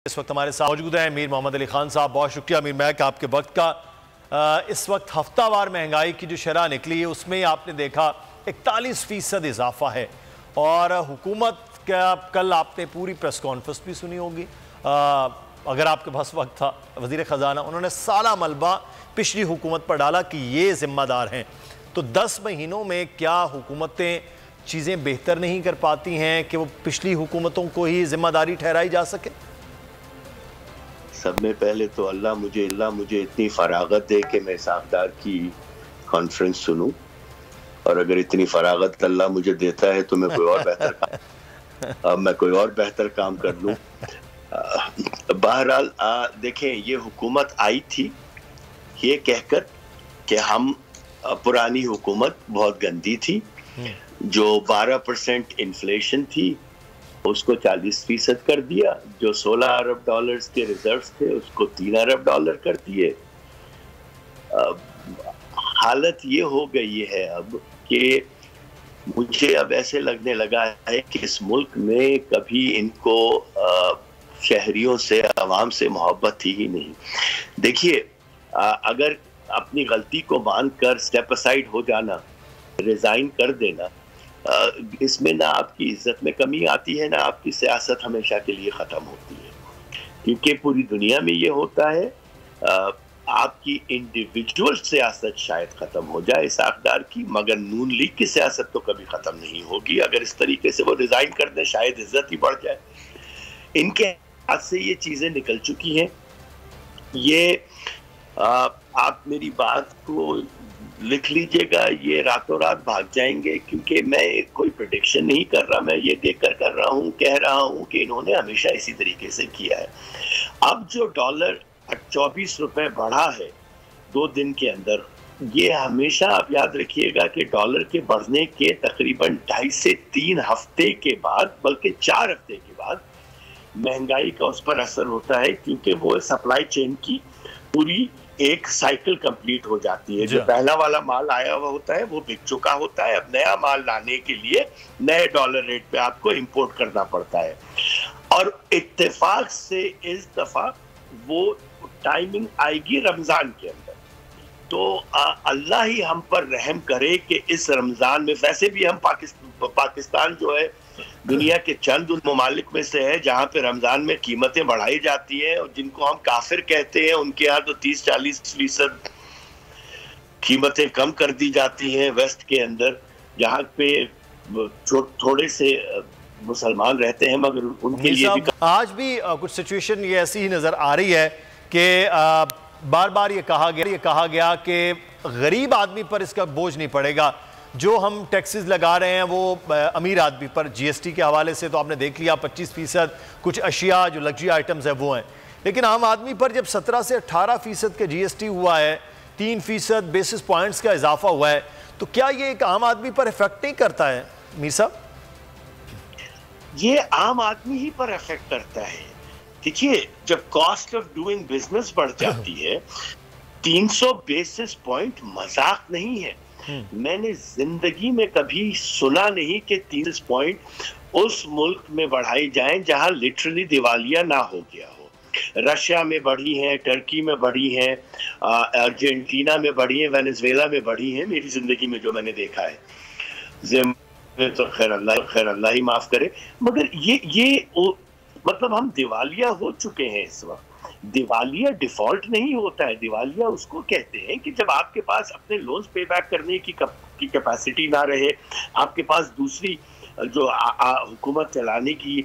इस वक्त हमारे साथ मौजूद हैं मीर मोहम्मद अली खान साहब। बहुत शुक्रिया मीर महक आपके वक्त का। इस वक्त हफ्तावार महंगाई की जो शरह निकली है उसमें आपने देखा 41% इजाफा है और हुकूमत का कल आपने पूरी प्रेस कॉन्फ्रेंस भी सुनी होगी, अगर आपके पास वक्त था। वज़ीर ख़जाना उन्होंने सारा मलबा पिछली हुकूमत पर डाला कि ये ज़िम्मेदार हैं। तो 10 महीनों में क्या हुकूमतें चीज़ें बेहतर नहीं कर पाती हैं कि वो पिछली हुकूमतों को ही ज़िम्मेदारी ठहराई जा सके? सब में पहले तो अल्लाह मुझे इतनी फरागत दे कि मैं साहबदार की कॉन्फ्रेंस सुनूं, और अगर इतनी फरागत अल्लाह मुझे देता है तो मैं कोई और बेहतर काम कर लूं। बहरहाल देखें, ये हुकूमत आई थी ये कहकर कि हम पुरानी हुकूमत बहुत गंदी थी, जो 12% इन्फ्लेशन थी उसको 40% कर दिया, जो 16 अरब डॉलर्स के रिजर्व्स थे उसको 3 अरब डॉलर कर दिए। हालत ये हो गई है अब कि मुझे अब ऐसे लगने लगा है कि इस मुल्क में कभी इनको शहरियों से, आवाम से मोहब्बत थी ही नहीं। देखिए, अगर अपनी गलती को मानकर स्टेप असाइड हो जाना, रिजाइन कर देना, इसमें ना आपकी इज्जत में कमी आती है ना आपकी सियासत हमेशा के लिए खत्म होती है, क्योंकि पूरी दुनिया में ये होता है। आपकी इंडिविजुअल सियासत शायद खत्म हो जाए साखदार की, मगर नून लीग की सियासत तो कभी खत्म नहीं होगी। अगर इस तरीके से वो रिजाइन कर दें शायद इज्जत ही बढ़ जाए। इनके हाथ से ये चीजें निकल चुकी हैं। ये आप मेरी बात को लिख लीजिएगा, ये रातों रात भाग जाएंगे, क्योंकि मैं कोई प्रेडिक्शन नहीं कर रहा, मैं ये देखकर कर रहा हूँ, कह रहा हूँ कि इन्होंने हमेशा इसी तरीके से किया है। अब जो डॉलर 24 रुपए बढ़ा है 2 दिन के अंदर, ये हमेशा आप याद रखिएगा कि डॉलर के बढ़ने के तकरीबन 2.5 से 3 हफ्ते के बाद, बल्कि 4 हफ्ते के बाद महंगाई का उस पर असर होता है, क्योंकि वो सप्लाई चेन की पूरी एक साइकिल कंप्लीट हो जाती है। जो पहला वाला माल आया हुआ होता है वो बिक चुका होता है, अब नया माल लाने के लिए नए डॉलर रेट पे आपको इंपोर्ट करना पड़ता है। और इत्तेफाक से इस दफा वो टाइमिंग आएगी रमजान के अंदर, तो अल्लाह ही हम पर रहम करे कि इस रमजान में, वैसे भी हम पाकिस्तान जो है दुनिया के चंद उन ममालिक में से है जहां पे रमजान में कीमतें बढ़ाई जाती हैं, और जिनको हम काफिर कहते हैं उनके यहाँ तो 30-40% कीमतें कम कर दी जाती हैं। वेस्ट के अंदर जहाँ पे थोड़े से मुसलमान रहते हैं, मगर उनके लिए भी आज भी कुछ सिचुएशन ये ऐसी ही नजर आ रही है कि बार बार ये कहा गया कि गरीब आदमी पर इसका बोझ नहीं पड़ेगा। जो हम टैक्सेस लगा रहे हैं वो अमीर आदमी पर, जीएसटी के हवाले से तो आपने देख लिया 25% कुछ अशिया जो लग्जरी आइटम्स है वो हैं, लेकिन आम आदमी पर जब 17 से 18% का जीएसटी हुआ है, 3% बेसिस पॉइंट्स का इजाफा हुआ है, तो क्या ये एक आम आदमी पर इफेक्ट नहीं करता है मीर साहब? ये आम आदमी ही पर इफेक्ट करता है। देखिए, जब कॉस्ट ऑफ डूइंग बिजनेस बढ़ जाती है, 300 बेसिस पॉइंट मजाक नहीं है। मैंने जिंदगी में कभी सुना नहीं कि 30 पॉइंट उस मुल्क में बढ़ाई जाएं जहां लिटरली दिवालिया ना हो गया हो। रशिया में बढ़ी है, टर्की में बढ़ी है, अर्जेंटीना में बढ़ी है, वेनेजुएला में बढ़ी है, मेरी जिंदगी में जो मैंने देखा है। तो खैर अल्लाह ही माफ करे, मगर ये मतलब हम दिवालिया हो चुके हैं इस वक्त। दिवालिया डिफॉल्ट नहीं होता है, दिवालिया उसको कहते हैं कि जब आपके पास अपने लोन्स पे बैक करने की कैपेसिटी ना रहे, आपके पास दूसरी जो हुकूमत चलाने की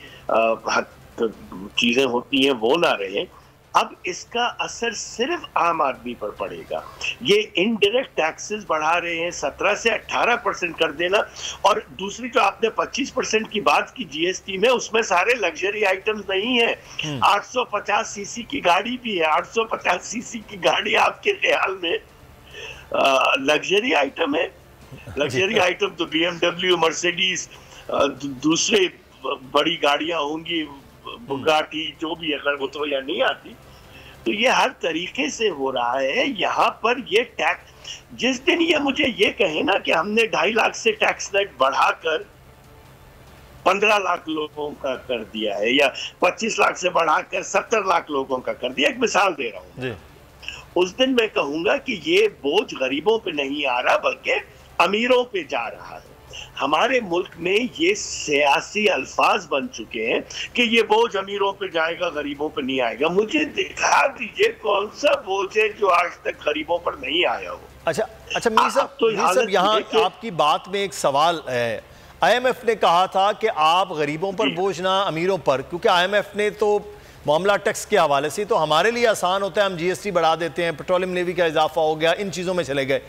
चीजें होती हैं वो ना रहे। अब इसका असर सिर्फ आम आदमी पर पड़ेगा। ये इनडायरेक्ट टैक्सेस बढ़ा रहे हैं, 17 से 18% कर देना, और दूसरी जो आपने 25% की बात की जीएसटी में, उसमें सारे लग्जरी आइटम्स नहीं है। 850 सीसी की गाड़ी भी है। 850 सीसी की गाड़ी आपके ख्याल में लग्जरी आइटम है? लग्जरी आइटम तो BMW, मर्सिडीज, दूसरे बड़ी गाड़ियां होंगी, बुगाटी, जो भी, अगर वो तो यहाँ नहीं आती। तो ये हर तरीके से हो रहा है। यहाँ पर ये टैक्स, जिस दिन ये मुझे ये कहे ना कि हमने 2.5 लाख से टैक्स नेट बढ़ाकर 15 लाख लोगों का कर दिया है, या 25 लाख से बढ़ाकर 70 लाख लोगों का कर दिया। एक मिसाल दे रहा हूँ। उस दिन मैं कहूंगा कि ये बोझ गरीबों पे नहीं आ रहा बल्कि अमीरों पे जा रहा है। हमारे मुल्क में ये सियासी अल्फाज बन चुके हैं कि ये बोझ अमीरों पे जाएगा, गरीबों पे नहीं आएगा। मुझे दिखा दीजिए कौन सा बोझ है जो आज तक गरीबों पर नहीं आया हो। अच्छा मीर साहब, यहाँ आपकी बात में एक सवाल है। IMF ने कहा था कि आप गरीबों पर बोझ ना अमीरों पर, क्योंकि IMF ने तो मामला टैक्स के हवाले से तो हमारे लिए आसान होता है, हम GST बढ़ा देते हैं, पेट्रोलियम लेवी का इजाफा हो गया, इन चीज़ों में चले गए।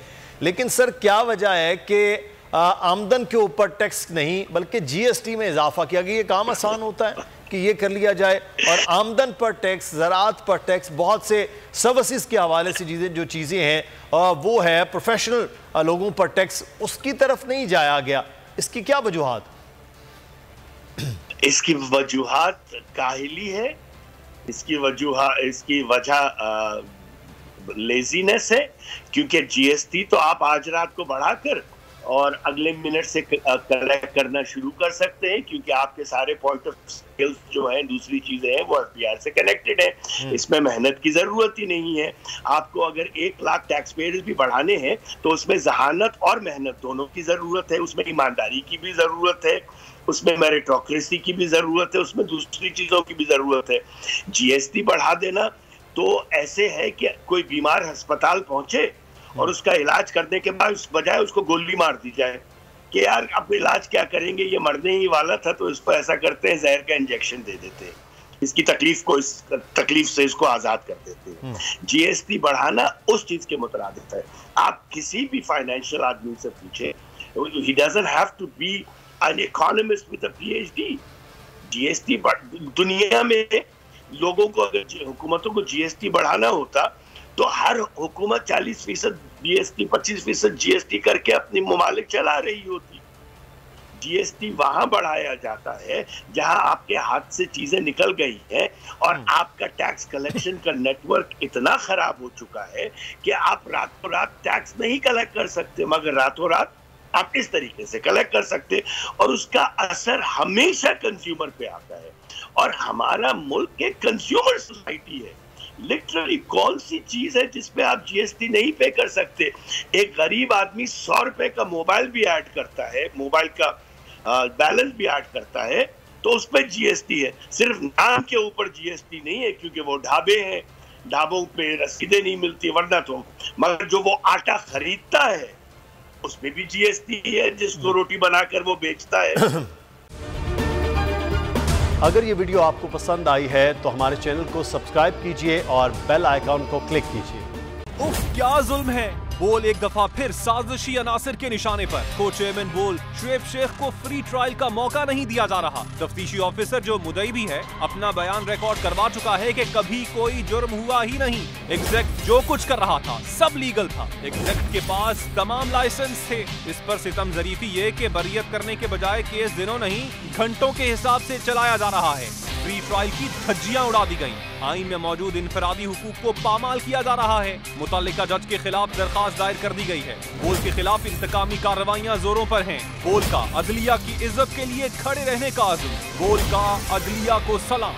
लेकिन सर क्या वजह है कि आमदन के ऊपर टैक्स नहीं बल्कि GST में इजाफा किया गया? ये काम आसान होता है कि ये कर लिया जाए, और आमदन पर टैक्स, ज़राअत पर टैक्स, बहुत से सर्विसेज के हवाले से जो चीज़ें हैं वो है प्रोफेशनल लोगों पर टैक्स, उसकी तरफ नहीं जाया गया। इसकी क्या वजूहात? इसकी वजूहात काहिली है, इसकी वजह लेजीनेस है, क्योंकि GST तो आप आज रात को बढ़ाकर और अगले मिनट से कलेक्ट करना शुरू कर सकते हैं, क्योंकि आपके सारे पॉइंट ऑफ सेल्स जो है, दूसरी चीजें हैं, वो FBR से कनेक्टेड है। इसमें मेहनत की जरूरत ही नहीं है। आपको अगर 1 लाख टैक्स पेयर्स भी बढ़ाने हैं तो उसमें जहानत और मेहनत दोनों की जरूरत है, उसमें ईमानदारी की भी जरूरत है, उसमें मेरिटोक्रेसी की भी जरूरत है, उसमें दूसरी चीजों की भी जरूरत है। GST बढ़ा देना तो ऐसे है कि कोई बीमार अस्पताल पहुंचे और उसका इलाज करने के बाद उस बजाय उसको गोली मार दी जाए कि यार अब इलाज क्या करेंगे, ये मरने ही वाला था, तो इसको ऐसा करते हैं, जहर का इंजेक्शन दे देते हैं, इसकी तकलीफ से इसको आजाद कर देते हैं। GST बढ़ाना उस चीज के मुतरादिफ है। आप किसी भी फाइनेंशियल आदमी से पूछे, he doesn't have to be an economist with a PhD। GST दुनिया में लोगों को, अगर हुकूमतों को GST बढ़ाना होता तो हर हुकूमत 40% GST, 25% GST करके अपनी मुमालिक चला रही होती। GST वहां बढ़ाया जाता है जहां आपके हाथ से चीजें निकल गई हैं और आपका टैक्स कलेक्शन का नेटवर्क इतना खराब हो चुका है कि आप रातों रात टैक्स नहीं कलेक्ट कर सकते, मगर रातों रात आप इस तरीके से कलेक्ट कर सकते, और उसका असर हमेशा कंज्यूमर पे आता है। और हमारा मुल्क एक कंज्यूमर सोसाइटी है। लिटरली कौन सी चीज है जिसपे आप GST नहीं पे कर सकते? एक गरीब आदमी 100 रुपए का मोबाइल भी ऐड करता है, मोबाइल का बैलेंस भी ऐड करता है, तो उस पर GST है। सिर्फ नाम के ऊपर GST नहीं है, क्योंकि वो ढाबे हैं, ढाबों पे रसीदें नहीं मिलती, वरना तो, मगर जो वो आटा खरीदता है उसमें भी GST है, जिसको रोटी बनाकर वो बेचता है। अगर ये वीडियो आपको पसंद आई है तो हमारे चैनल को सब्सक्राइब कीजिए और बेल आइकॉन को क्लिक कीजिए। उफ, क्या जुल्म है। बोल एक दफा फिर साजिशी अनासिर के निशाने पर। को चेयरमैन बोल शुएब शेख को फ्री ट्रायल का मौका नहीं दिया जा रहा। तफ्तीशी ऑफिसर जो मुदई भी है अपना बयान रिकॉर्ड करवा चुका है कि कभी कोई जुर्म हुआ ही नहीं। एग्जैक्ट जो कुछ कर रहा था सब लीगल था। एग्जैक्ट के पास तमाम लाइसेंस थे। इस पर सितम जरीफी ये कि बरियत करने के बजाय केस दिनों नहीं घंटों के हिसाब से चलाया जा रहा है। फ्री ट्रायल की धज्जियां उड़ा दी गईं। आईन में मौजूद इनफरादी हुकूक को पामाल किया जा रहा है। मुतल्लिका जज के खिलाफ दरखास्त दायर कर दी गई है। बोल के खिलाफ इंतकामी कार्रवाइयां जोरों पर हैं। बोल का अदलिया की इज्जत के लिए खड़े रहने का अज़्म। बोल का अदलिया को सलाम।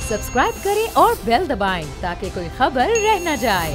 सब्सक्राइब करें और बेल दबाएं ताकि कोई खबर रह न जाए।